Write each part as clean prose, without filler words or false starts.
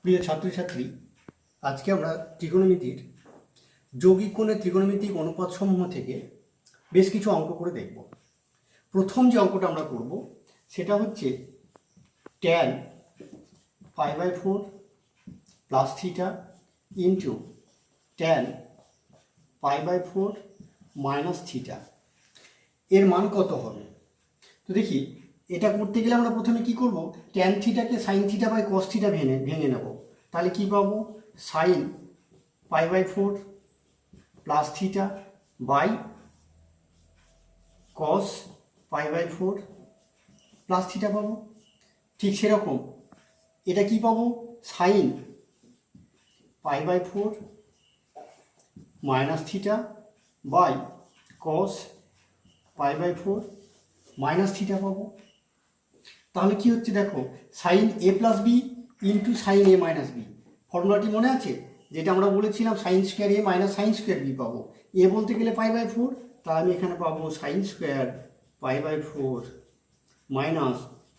প্রিয় ছাত্রছাত্রী, আজকে আমরা ত্রিকোণমিতির যৌগিক কোণের ত্রিকোণমিতিক অনুপাতসমূহ থেকে বেশ কিছু অঙ্ক করে দেখব। প্রথম যে অঙ্কটা আমরা করব সেটা হচ্ছে tan π/4 plus theta into tan π/4 minus theta এর মান কত হবে। তো দেখি, এটা করতে গেলে আমরা প্রথমে কি করব, ট্যান থিটাকে sine theta by cos theta ভেঙে নেব। তাহলে কি পাবো, sine π/4 plus theta by cos π/4 plus theta পাবো। ঠিক সেরকম এটা কি পাবো, sine π/4 minus theta by cos π/4 minus theta পাবো। তাহলে কি হচ্ছে দেখো, sine A plus B into sine A minus B. ফর্মুলাটি মনে আছে, যেটা আমরা বলেছিলাম sine square A minus sine square B পাবো। এ বলতে গেলে π/4, তাহলে আমি এখানে পাবো sine square π/4 minus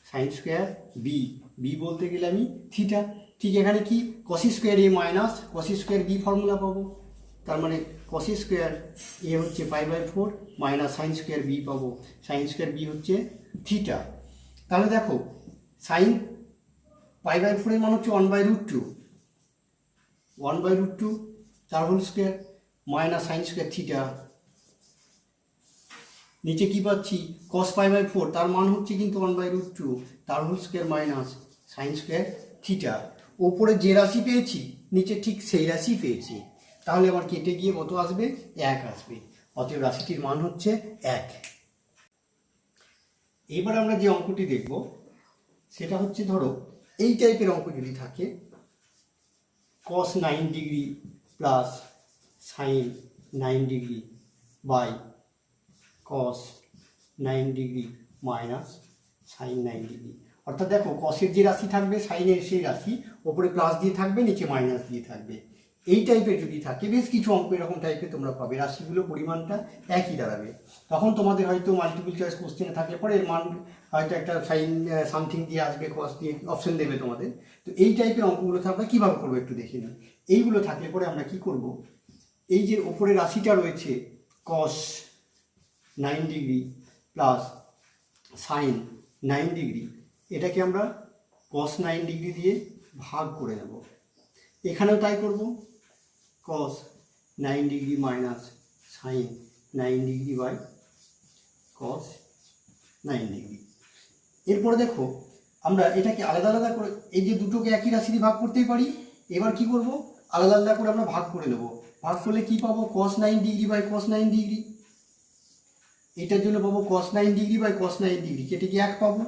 sine square B. B বলতে গেলে আমি থিটা। ঠিক এখানে কি, cos square A minus cos square B formula পাবো। তার মানে কসি স্কোয়ার এ হচ্ছে π/4 মাইনাস সাইন স্কোয়ার বি পাবো। সাইন স্কোয়ার বি হচ্ছে থিটা। তাহলে দেখো, সাইন π/4 এর মান হচ্ছে 1/√2 তার whole square minus sine square theta. নিচে কি পাচ্ছি, কস π/4 তার মান হচ্ছে কিন্তু 1/√2 তার whole square minus sine square theta. ওপরে যে রাশি পেয়েছি নিচে ঠিক সেই রাশি পেয়েছি। তাহলে আবার কেটে গিয়ে কত আসবে, 1 আসবে। অতএব রাশিটির মান হচ্ছে 1। এবার আমরা যে অঙ্কটি দেখব সেটা হচ্ছে, ধরো এই টাইপের অঙ্ক যদি থাকে, cos 9 degree plus sine 9 degree by cos 9 degree minus sine 9 degree. অর্থাৎ দেখো, কসের যে রাশি থাকবে সাইনের সেই রাশি ওপরে প্লাস দিয়ে থাকবে, নিচে মাইনাস দিয়ে থাকবে। এই টাইপের যদি থাকে, বেশ কিছু অঙ্ক এরকম টাইপের তোমরা পাবে, রাশিগুলো পরিমাণটা একই দাঁড়াবে। তখন তোমাদের হয়তো মাল্টিপল চয়েস কোশ্চেনে থাকলে পরে এর মান হয়তো একটা সাইন সামথিং দিয়ে আসবে, কস দিয়ে অপশন দেবে তোমাদের। তো এই টাইপের অঙ্কগুলো আমরা কীভাবে করবো একটু দেখে নিই। এইগুলো থাকলে পরে আমরা কি করব, এই যে ওপরে রাশিটা রয়েছে cos 9 degree plus sine 9 degree, এটাকে আমরা cos 9 ডিগ্রি দিয়ে ভাগ করে নেব। এখানেও তাই করব, cos 9 degree minus sine 9 degree by cos 9 degree. এরপরে দেখো, আমরা এটাকে আলাদা আলাদা করে, এই যে দুটোকে একই রাশি দিয়ে ভাগ করতেই পারি। এবার কি করব, আলাদা আলাদা করে আমরা ভাগ করে নেব। ভাগ করলে কি পাবো, cos 9 degree by cos 9 degree. এটার জন্য পাবো cos 9 degree by cos 9 degree, কেটে গিয়ে 1 পাবো।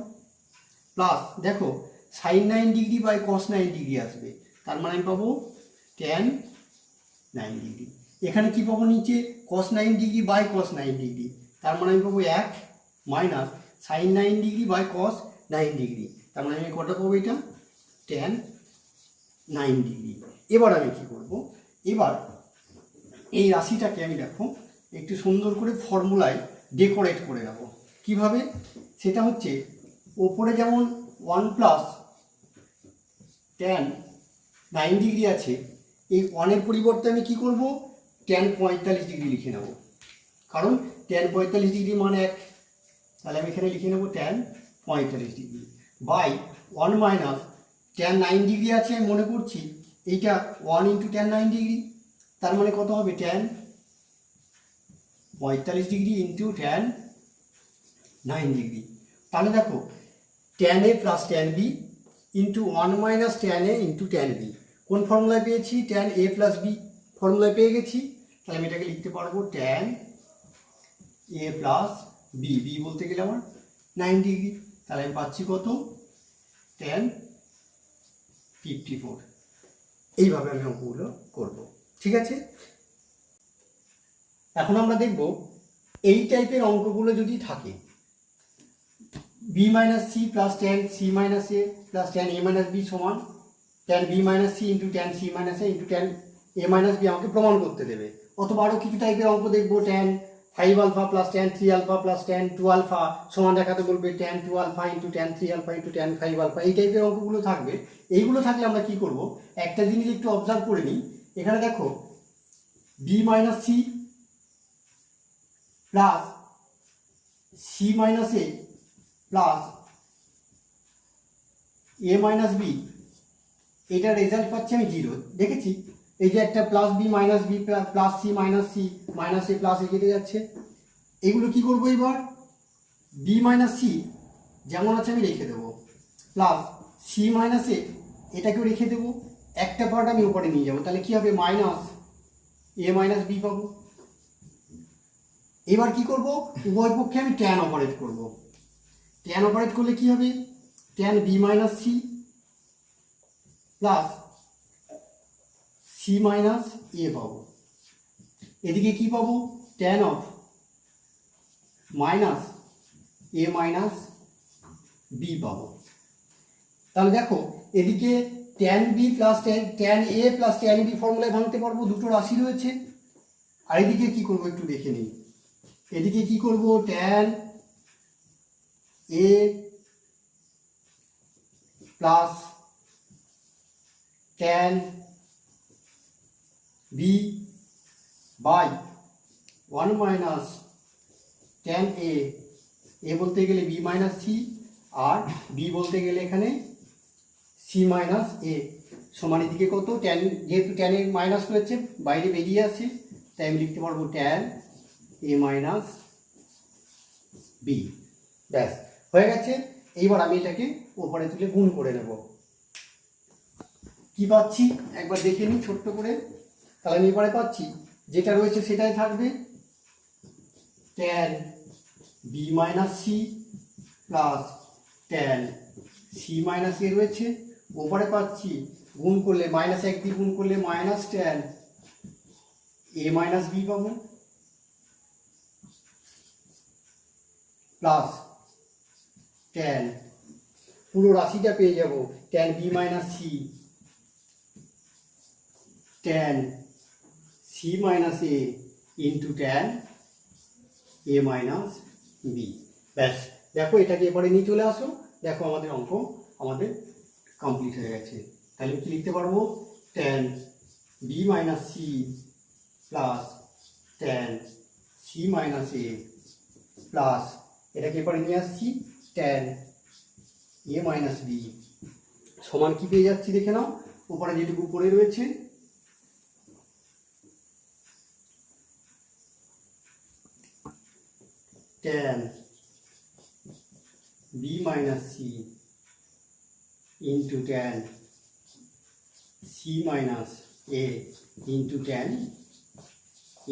প্লাস দেখো, sine 9 degree by cos 9 degree আসবে, তার মানে আমি পাবো tan 9 ডিগ্রি। এখানে কি পাবো, নিচে cos 9 degree by cos 9 degree, তার মানে আমি পাবো 1 minus sine 9 degree by cos 9 degree, তার মানে আমি কটা পাবো, এটা tan 9 ডিগ্রি। এবার আমি কি করব, এবার এই রাশিটাকে আমি দেখো একটু সুন্দর করে ফর্মুলায় ডেকোরেট করে নেব। কিভাবে, সেটা হচ্ছে, ওপরে যেমন 1 প্লাস tan 9 ডিগ্রি আছে, এই 1-এর পরিবর্তে আমি কি করব, tan 45 ডিগ্রি লিখে নেব। কারণ tan 45 ডিগ্রি মানে 1, তাহলে আমি এখানে লিখে নেব tan 45 degree by 1 minus tan 9 degree আছে, আমি মনে করছি এইটা 1 ইন্টু tan 9 ডিগ্রি, তার মানে কত হবে, tan 45 degree into tan 9 degree. তাহলে দেখো, tan a plus tan b into 1 minus tan a into tan b। কোন ফর্মুলায় পেয়েছি, tan a প্লাস b ফর্মুলায় পেয়ে গেছি। তাহলে আমি এটাকে লিখতে পারবো tan a plus b, b বলতে গেলে আমার 9 ডিগ্রি। তাহলে আমি পাচ্ছি কত, tan 54। এইভাবে আমি অঙ্কগুলো করবো, ঠিক আছে। এখন আমরা দেখব, এই টাইপের অঙ্কগুলো যদি থাকে, b minus C plus tan c minus A plus tan a minus B সমান tan b minus C into tan c minus A into tan a minus B আমাকে প্রমাণ করতে দেবে। অথবা আরও কিছু টাইপের অঙ্ক দেখবো, tan 5 alpha plus tan 3 alpha plus tan 2 alpha সমান দেখাতে বলবে tan 2 alpha into tan 3 alpha into tan 5 alpha, এই টাইপের অঙ্কগুলো থাকবে। এইগুলো থাকলে আমরা কি করব, একটা জিনিস একটু অবজার্ভ করে নিই। এখানে দেখো B minus C plus C minus A plus A minus B, এটার রেজাল্ট পাচ্ছি আমি 0। দেখেছি এই যে একটা plus B minus B plus C minus A plus A কেটে যাচ্ছে। এগুলো কি করবো এবার, বি মাইনাস সি যেমন আছে আমি রেখে দেবো, প্লাস সি মাইনাস এ এটাকেও রেখে দেবো, একটা পার্ট আমি উপরে নিয়ে যাবো, তাহলে কি হবে মাইনাস এ মাইনাস বি পাবো। এবার কি করব, উভয় পক্ষে আমি ট্যান অপারেট করব। ট্যান অপারেট করলে কি হবে, tan B minus C plus C minus A পাবো। এদিকে কি পাবো, tan of minus A minus B পাবো। তাহলে দেখো এদিকে tan B plus tan A plus tan B ফর্মুলায় ভাঙতে পারবো, দুটো রাশি রয়েছে। আর এদিকে কি করবো একটু দেখে নিই, এদিকে কি করব, tan A plus tan B by 1 minus tan A বলতে গেলে বি মাইনাস সি আর বি বলতে গেলে এখানে সি মাইনাস এ সমান এদিকে কত, ট্যান যেহেতু ট্যানে মাইনাস রয়েছে বাইরে বেরিয়ে আসে, তাই আমি লিখতে পারবো ট্যান এ মাইনাস বি। ব্যাস হয়ে গেছে। এইবার আমি এটাকে ওপরে তুলে গুণ করে নেব। কি পাচ্ছি একবার দেখে নিই ছোট্ট করে, তাহলে আমি এবারে পাচ্ছি যেটা রয়েছে সেটাই থাকবে, tan B minus C plus tan C minus A রয়েছে, ওপরে পাচ্ছি গুণ করলে মাইনাস 1 দিয়ে গুণ করলে minus tan A minus B পাবো প্লাস ট্যান পুরো রাশিটা পেয়ে যাব, tan B minus C tan C minus A into tan A minus B. ব্যাস দেখো এটাকে এবারে নিয়ে চলে আসো, দেখো আমাদের অঙ্ক আমাদের কমপ্লিট হয়ে গেছে। তাহলে কি লিখতে পারবো, tan B minus C plus tan C minus A plus এটাকে এবারে নিয়ে আসছি ট্যান এ মাইনাস বি সমান কি পেয়ে যাচ্ছি দেখে নাও, উপরে যেটুকু পড়ে রয়েছে tan B minus C into tan C minus A into tan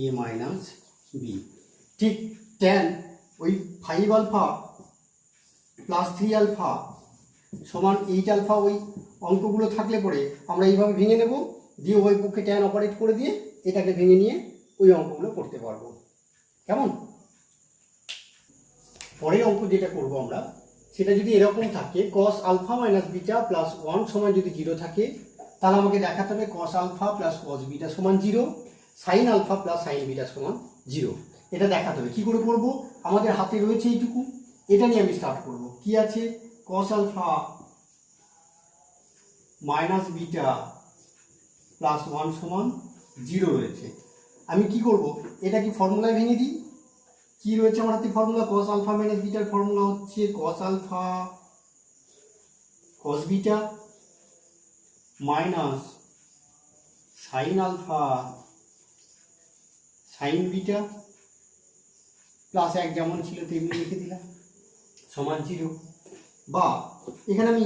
A minus B. ঠিক ট্যান ওই 5 আলফা প্লাস 3 আলফা সমান 8 আলফা, ওই অঙ্কগুলো থাকলে পরে আমরা এইভাবে ভেঙে নেব, দিয়ে ওই পক্ষে ট্যান অপারেট করে দিয়ে এটাকে ভেঙে নিয়ে ওই অঙ্কগুলো করতে পারবো। কেমন? পরের অঙ্ক যেটা করব আমরা, সেটা যদি এরকম থাকে cos alpha minus beta plus 1 সমান যদি 0 থাকে, তাহলে আমাকে দেখাতে হবে cos alpha plus cos beta সমান 0, sine alpha plus sine beta সমান 0। এটা দেখাতে হবে। কী করে করবো, আমাদের হাতে রয়েছে এইটুকু, এটা নিয়ে আমি স্টার্ট করব। কি আছে, cos alpha minus beta plus 1 সমান 0 রয়েছে। আমি কি করব, এটা কি ফর্মুলায় ভেঙে দিই। কি রয়েছে আমার হাতে ফর্মুলা, cos আলফা মাইনাস বিটার ফর্মুলা হচ্ছে cos alpha cos beta minus sine alpha sine beta plus 1 যেমন ছিল তেমনি লিখে দিলাম সমান 0। বা এখানে আমি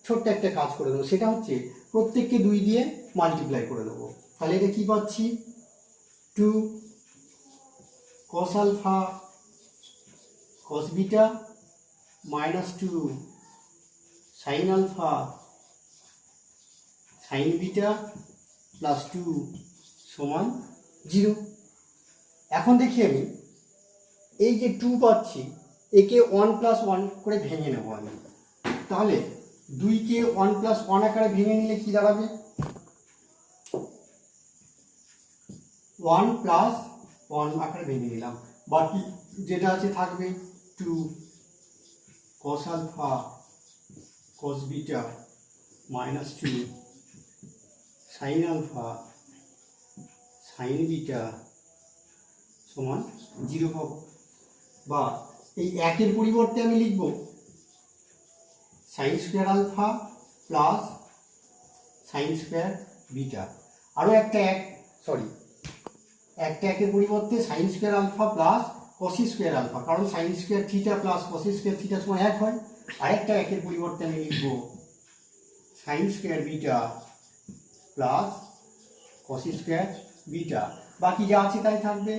ছোট্ট একটা কাজ করে দেবো, সেটা হচ্ছে প্রত্যেককে 2 দিয়ে মাল্টিপ্লাই করে দেবো। তাহলে এটা কি পাচ্ছি, 2 cos alpha cos beta minus 2 sine alpha sine beta plus 2 সমান 0। এখন দেখি আমি এই যে 2 পাচ্ছি, একে 1 প্লাস 1 করে ভেঙে নেব আমি। তাহলে 2কে 1 প্লাস 1 আকারে ভেঙে নিলে কি দাঁড়াবে, 1 প্লাস 1 আকারে ভেঙে নিলাম, বাকি যেটা আছে থাকবে 2 cos alpha cos beta minus 2 sine alpha sine beta সমান 0 পাবো। বা এই একের পরিবর্তে আমি লিখব sine square alpha plus sine square beta. আরও একটা একের পরিবর্তে sine square alpha plus cos square alpha, কারণ sine square theta plus cos square theta সমান 1 হয়। আরেকটা একের পরিবর্তে আমি লিখব sine square beta plus cos square beta. বাকি যা আছে তাই থাকবে,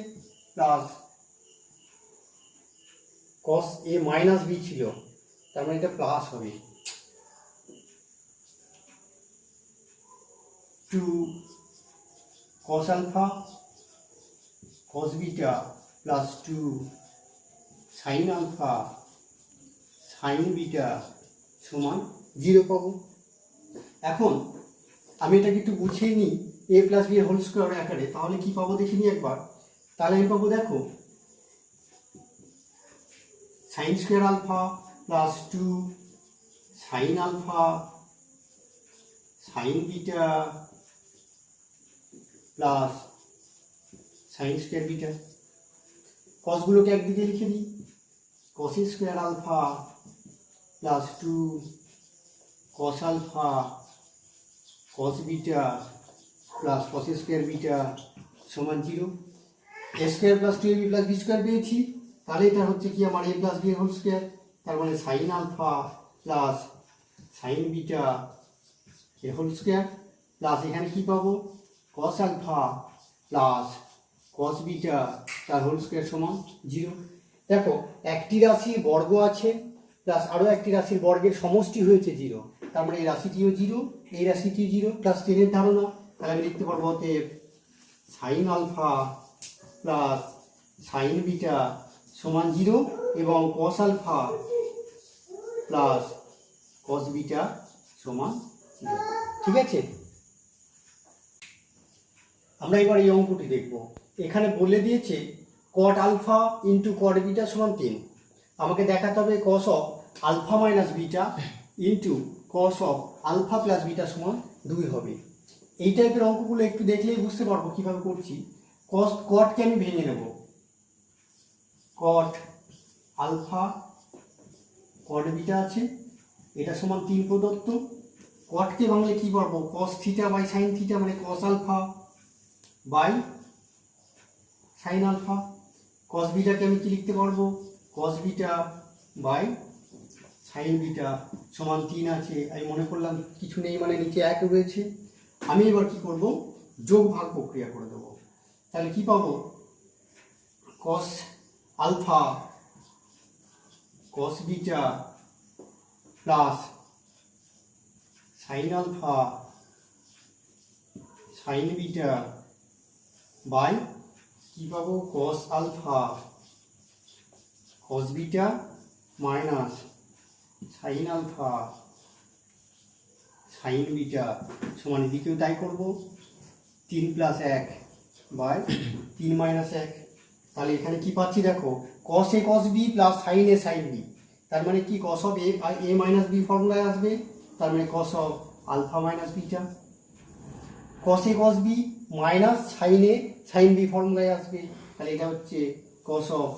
প্লাস কস এ মাইনাস বি ছিল, তার মানে এটা প্লাস হবে 2 cos alpha cos beta plus 2 sine alpha sine beta সমান 0 পাবো। এখন আমি এটাকে একটু গুছিয়ে নিই A plus B whole square আকারে, তাহলে কি পাবো দেখে নিই একবার। তাহলে আমি পাবো, দেখো, sine square alpha plus 2 sine alpha sine beta plus sine square beta. কসগুলোকে একদিকে লিখে দিই, cos square alpha plus 2 cos alpha cos beta plus cos square beta সমান 0। এ স্কোয়ার প্লাস 2ab প্লাস বি স্কোয়ার পেয়েছি, তাহলে এটা হচ্ছে কি আমার A plus B whole square, তার মানে sine alpha plus sine beta এ হোল স্কোয়ার প্লাস এখানে কি পাবো, cos alpha plus cos beta তার হোল স্কোয়ার সমান 0। দেখো, একটি রাশির বর্গ আছে প্লাস আরও একটি রাশির বর্গের সমষ্টি হয়েছে 0, তার মানে এই রাশিটিও 0 এই রাশিটিও 0, প্লাস 10 ধারণা। তাহলে আমি লিখতে পারবো অতএব sine alpha plus sine beta সমান 0 এবং cos alpha plus cos beta সমান 0। ঠিক আছে, আমরা এবার এই অঙ্কটি দেখব। এখানে বলে দিয়েছে cot alpha into cot beta সমান 10। আমাকে দেখাতে হবে cos of alpha minus beta into cos of alpha plus beta সমান 2 হবে। এই টাইপের অঙ্কগুলো একটু দেখলেই বুঝতে পারবো কীভাবে করছি। কটকে আমি ভেঙে নেব, কট আলফা কট বিটা আছে, এটা সমান 3 প্রদত্ত। কটকে ভাঙলে কী পারবো, cos theta by sine theta, মানে cos alpha by sine alpha. Cos বিটাকে আমি কি লিখতে পারবো, cos beta by sine beta সমান 3 আছে। আমি মনে করলাম কিছু নেই, মানে নিচে 1 রয়েছে। আমি এবার কি করব, যোগ ভাগ প্রক্রিয়া করে দেবো। তাহলে কি পাবো, cos alpha cos beta plus sine alpha sine beta by কি পাবো, cos alpha cos beta minus sine alpha sine beta সমান এদিকেও তাই করবো 3 প্লাস 1 বাই 3 মাইনাস 1। তাহলে এখানে কি পাচ্ছি, দেখো, cos A cos B plus sine A sine B, তার মানে কি cos of A minus B ফর্মুলায় আসবে, তার মানে cos of alpha minus beta. Cos A cos B minus sine A sine B ফর্মুলায় আসবে, তাহলে এটা হচ্ছে cos of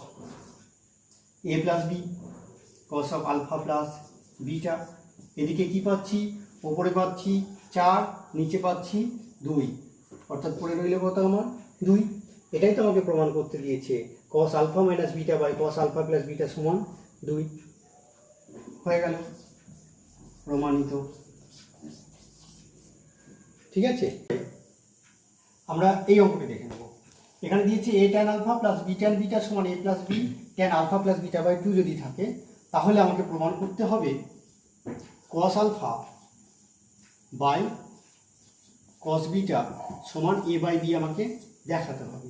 A plus B, cos of alpha plus beta. এদিকে কি পাচ্ছি, ওপরে পাচ্ছি 4, নিচে পাচ্ছি 2, অর্থাৎ পড়ে রইল কত আমার 2। এটাই তো আমাকে প্রমাণ করতে দিয়েছে, cos alpha minus beta by cos alpha plus beta সমান 2। হয়ে গেল, প্রমাণিত। ঠিক আছে, আমরা এই অঙ্কটি দেখে নেব। এখানে দিয়েছে A tan alpha plus B tan beta সমান A plus B tan alpha plus beta by 2 যদি থাকে, তাহলে আমাকে প্রমাণ করতে হবে cos alpha by cos beta সমান এ বাই বি আমাকে দেখাতে হবে।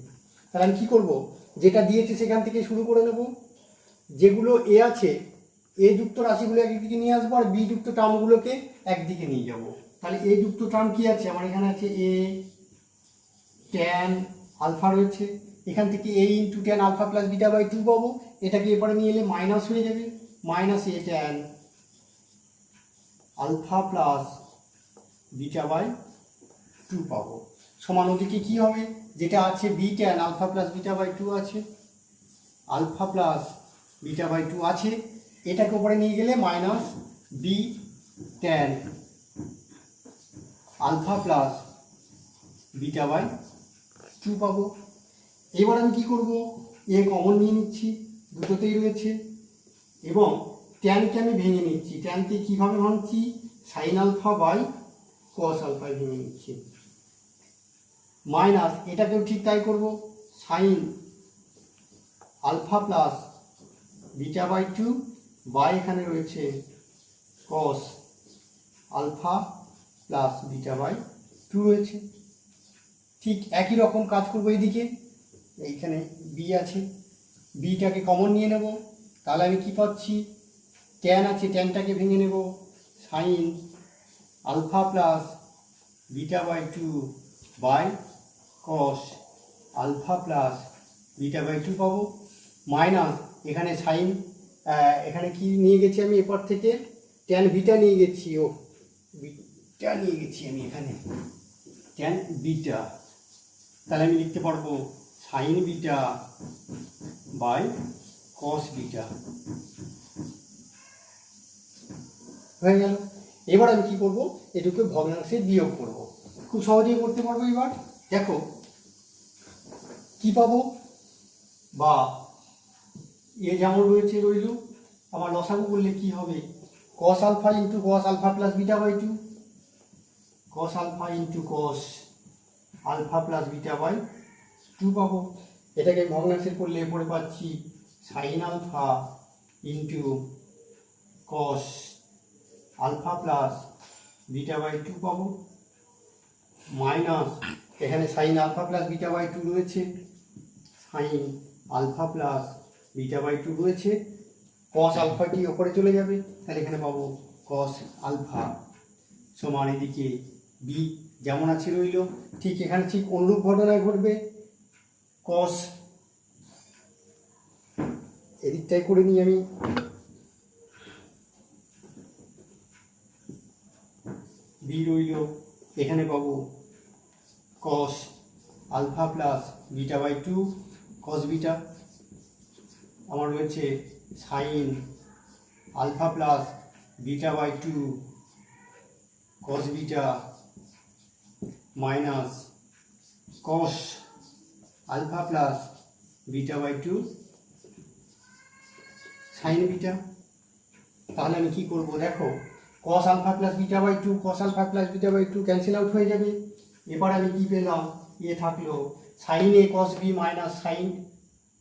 তাহলে আমি কী করবো, যেটা দিয়েছে সেখান থেকে শুরু করে নেব। যেগুলো এ আছে, এ যুক্ত রাশিগুলো একদিকে নিয়ে আসবো, আর বি যুক্ত টার্মগুলোকে একদিকে নিয়ে যাব। তাহলে এ যুক্ত টার্ম কি আছে, আমার এখানে আছে এ ট্যান আলফা রয়েছে, এখান থেকে a into tan alpha plus beta by two পাবো, এটাকে এরপরে নিয়ে এলে মাইনাস হয়ে যাবে, minus A tan alpha plus beta by two পাবো, সমান ওদিকে কী হবে, যেটা আছে B tan alpha plus beta by two আছে, alpha plus beta by two আছে, এটাকে উপরে নিয়ে গেলে minus B tan alpha plus beta by two পাবো। এবার আমি কী করবো, এ কমন নিয়ে নিচ্ছি, দুটোতেই রয়েছে, এবং ট্যানকে আমি ভেঙে নিচ্ছি, ট্যানকে কীভাবে ভাঙছি, সাইন আলফা বাই কস আলফায় ভেঙে নিচ্ছি, মাইনাস এটাকেও ঠিক তাই করবো, sine alpha plus beta by two by এখানে রয়েছে cos alpha plus beta by two রয়েছে। ঠিক একই রকম কাজ করবো এইদিকে, এইখানে বি আছে, বিটাকে কমন নিয়ে নেব, তাহলে আমি কি পাচ্ছি, ট্যান আছে, ট্যানটাকে ভেঙে নেব, sine alpha plus beta by two by cos alpha plus beta by two পাবো, মাইনাস এখানে সাইন, এখানে কি নিয়ে গেছি আমি এরপর থেকে, ট্যান বিটা নিয়ে গেছি, ও বিটা নিয়ে গেছি আমি এখানে, ট্যান বিটা, তাহলে আমি লিখতে পারবো sine beta by cos beta, হয়ে গেল। এবার আমি কি করব, এটুকু ভগ্নাংশে বিয়োগ করব, খুব সহজেই করতে পারবো। এবার দেখো কি পাবো, বা এ যেমন রয়েছে রইল, আমার লসাগু করলে কি হবে, cos alpha into cos alpha plus beta by two, cos alpha into cos alpha plus beta by two পাবো, এটাকে ভগ্নাংশের করলে পরে পাচ্ছি sine alpha into cos alpha plus beta by two পাবো, মাইনাস এখানে sine alpha plus beta by two রয়েছে, sine alpha plus beta by two রয়েছে, কস আলফাটি ওপরে চলে যাবে, তাহলে এখানে পাবো কস আলফা সমান এদিকে বি যেমন আছে রইল। ঠিক এখানে ঠিক অনুরূপ ঘটনায় ঘটবে, কস এদিকটাই করে নিই আমি, বি রইল, এখানে পাবো cos alpha plus beta by two cos beta, আমার রয়েছে sine alpha plus beta by two cos beta minus cos alpha plus beta by two sine beta. তাহলে আমি কী করবো, দেখো cos alpha plus beta by two, cos alpha plus beta by two cancel out হয়ে যাবে, এবার আমি কী পেলাম, এ থাকলো sine A cos B minus sine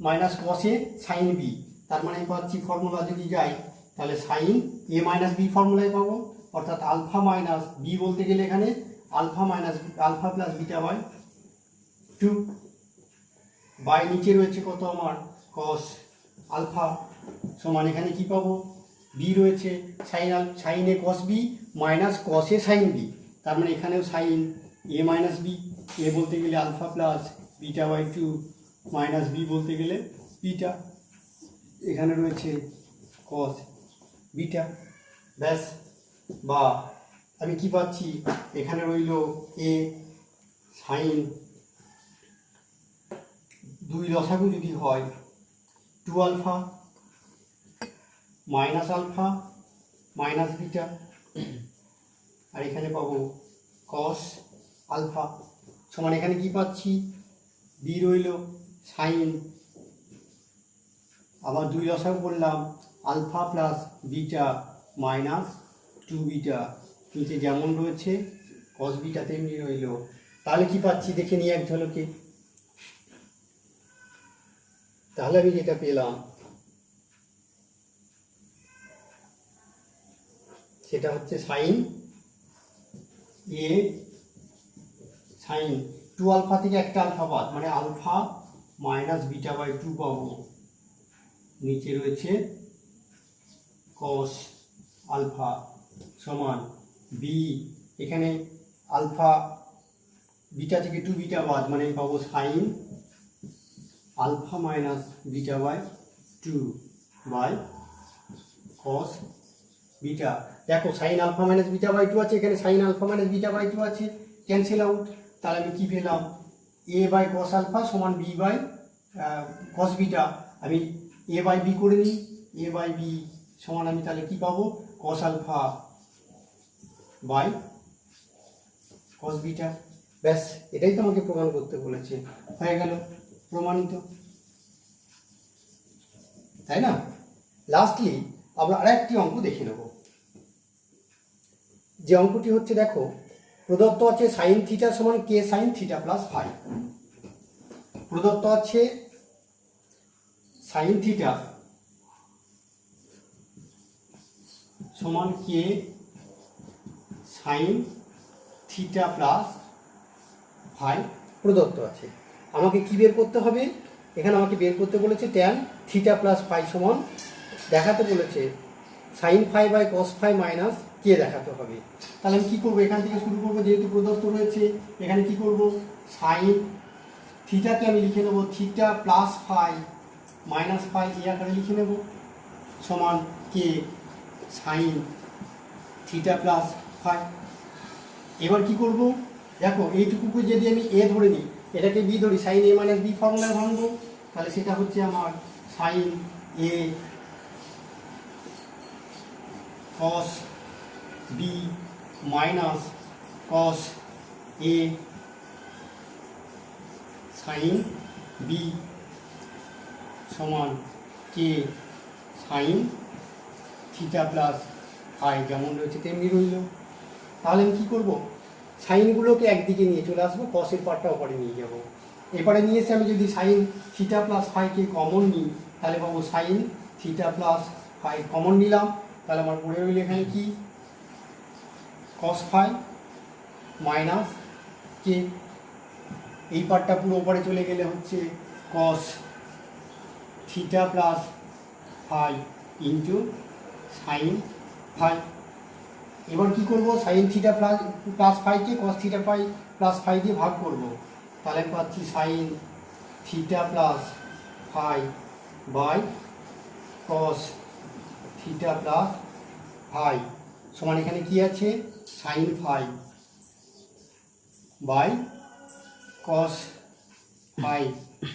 minus cos A sine B, তার মানে আমি পাচ্ছি ফর্মুলা যদি যাই তাহলে সাইন এ মাইনাস বি ফর্মুলায় পাবো, অর্থাৎ আলফা মাইনাস বি বলতে গেলে এখানে alpha minus alpha plus beta by two, by নিচে রয়েছে কত আমার কস আলফা, সমান এখানে কি পাবো, বি রয়েছে sine A cos B minus cos A sine B, তার মানে এখানেও sine A minus B, A বলতে গেলে alpha plus beta by two minus B বলতে গেলে বিটা, এখানে রয়েছে কস বিটা, ব্যাস। বা আমি কি পাচ্ছি, এখানে রইল এ সাইন দুই লসাগু যদি হয় two alpha minus alpha minus beta, আর এখানে পাবো কস আলফা, সমান এখানে কি পাচ্ছি, বি রইল সাইন, আবার দুই লসাগু করলাম alpha plus beta minus two beta, নিচে যেমন রয়েছে কস বিটা তেমনি রইল। তাহলে কি পাচ্ছি দেখে নিই এক ঝলকে, তাহলে আমি যেটা পেলাম সেটা হচ্ছে sine A sine two alpha থেকে একটা আলফা বাদ, মানে alpha minus beta by two পাবো, নিচে রয়েছে কস আলফা সমান বি, এখানে আলফা বিটা থেকে টু বিটা বাদ, মানে পাবো sine alpha minus beta by 2 by cos beta. দেখো sine alpha minus beta by 2 আছে, এখানে sine alpha minus beta by 2 আছে, ক্যান্সেল আউট। তাহলে আমি কি পেলাম, এ বাই কস আলফা সমান বি বাই কস বিটা। আমি এ বাই বি করে নিই, এ বাই বি সমান আমি তাহলে কি পাবো, cos alpha by cos beta. ব্যাস, এটাই তো আমাকে প্রমাণ করতে বলেছে, হয়ে গেল প্রমাণিত, তাই না? লাস্টলি আমরা আরেকটি অঙ্ক দেখে নেব। যে অঙ্কটি হচ্ছে, দেখো প্রদত্ত আছে সাইন থিটা সমান কে সাইন থিটা প্লাস ফাই। প্রদত্ত আছে সাইন থিটা সমান কে সাইন থিটা প্লাস ফাই প্রদত্ত আছে। আমাকে কি বের করতে হবে, এখানে আমাকে বের করতে বলেছে ট্যান থিটা প্লাস ফাই সমান, দেখাতে বলেছে sine phi by cos phi minus K দেখাতে হবে। তাহলে আমি কী করবো, এখান থেকে শুরু করবো, যেহেতু প্রদত্ত রয়েছে এখানে কি করব, সাইন থিটাকে আমি লিখে নেবো theta plus phi minus phi এই আকারে লিখে নেব, সমান কে সাইন থিটা প্লাস ফাই। এবার কি করব, দেখো এইটুকুকে যদি আমি এ ধরে নিই, এটাকে বি ধরি, সাইন এ মাইনাস বি ফর্মুলায় ভাঙবো, তাহলে সেটা হচ্ছে আমার sign A cos B minus cos A sine B সমান কে সাইন থিটা প্লাস ফাই, যেমন রয়েছে তেমনি রইল। তাহলে আমি কী করবো, সাইনগুলোকে একদিকে নিয়ে চলে আসবো, কসের পার্টটা ওপরে নিয়ে যাব। এবারে নিয়ে এসে আমি যদি সাইন থিটা প্লাস ফাইকে কমন নিই, তাহলে পাবো sine theta plus phi common নিলাম, তাহলে আমার পড়ে রইল এখানে কি কস ফাই মাইনাস কে, এই পার্টটা পুরো ওপরে চলে গেলে হচ্ছে cos theta plus phi into sine phi. এবার কি করব, সাইন থিটা প্লাস ফাইকে cos theta phi plus phi দিয়ে ভাগ করব, তাহলে পাচ্ছি sine theta plus phi by cos theta plus phi সমান এখানে কি আছে, sine phi by cos phi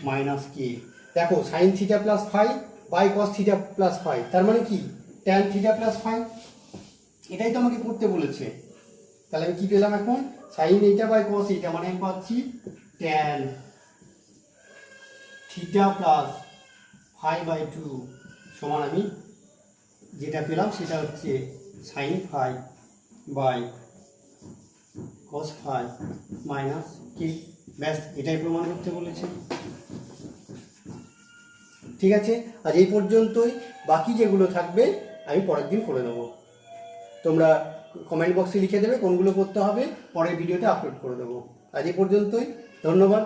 minus K. দেখো sine theta plus phi by cos theta plus phi, তার মানে কি ট্যান থিটা প্লাস ফাই, এটাই তো আমাকে করতে বলেছে। তাহলে আমি কি পেলাম এখন, সাইন এইটা বাই কস এইটা, মানে আমি পাচ্ছি tan theta plus phi by 2 সমান আমি যেটা পেলাম সেটা হচ্ছে sine phi by cos phi minus K. ব্যাস, এটাই প্রমাণ করতে বলেছে। ঠিক আছে, আজ এই পর্যন্তই, বাকি যেগুলো থাকবে আমি পরের দিন করে নেব। তোমরা কমেন্ট বক্সে লিখে দেবে কোনগুলো করতে হবে, পরের ভিডিওতে আপলোড করে দেবো। আজ এই পর্যন্তই, ধন্যবাদ।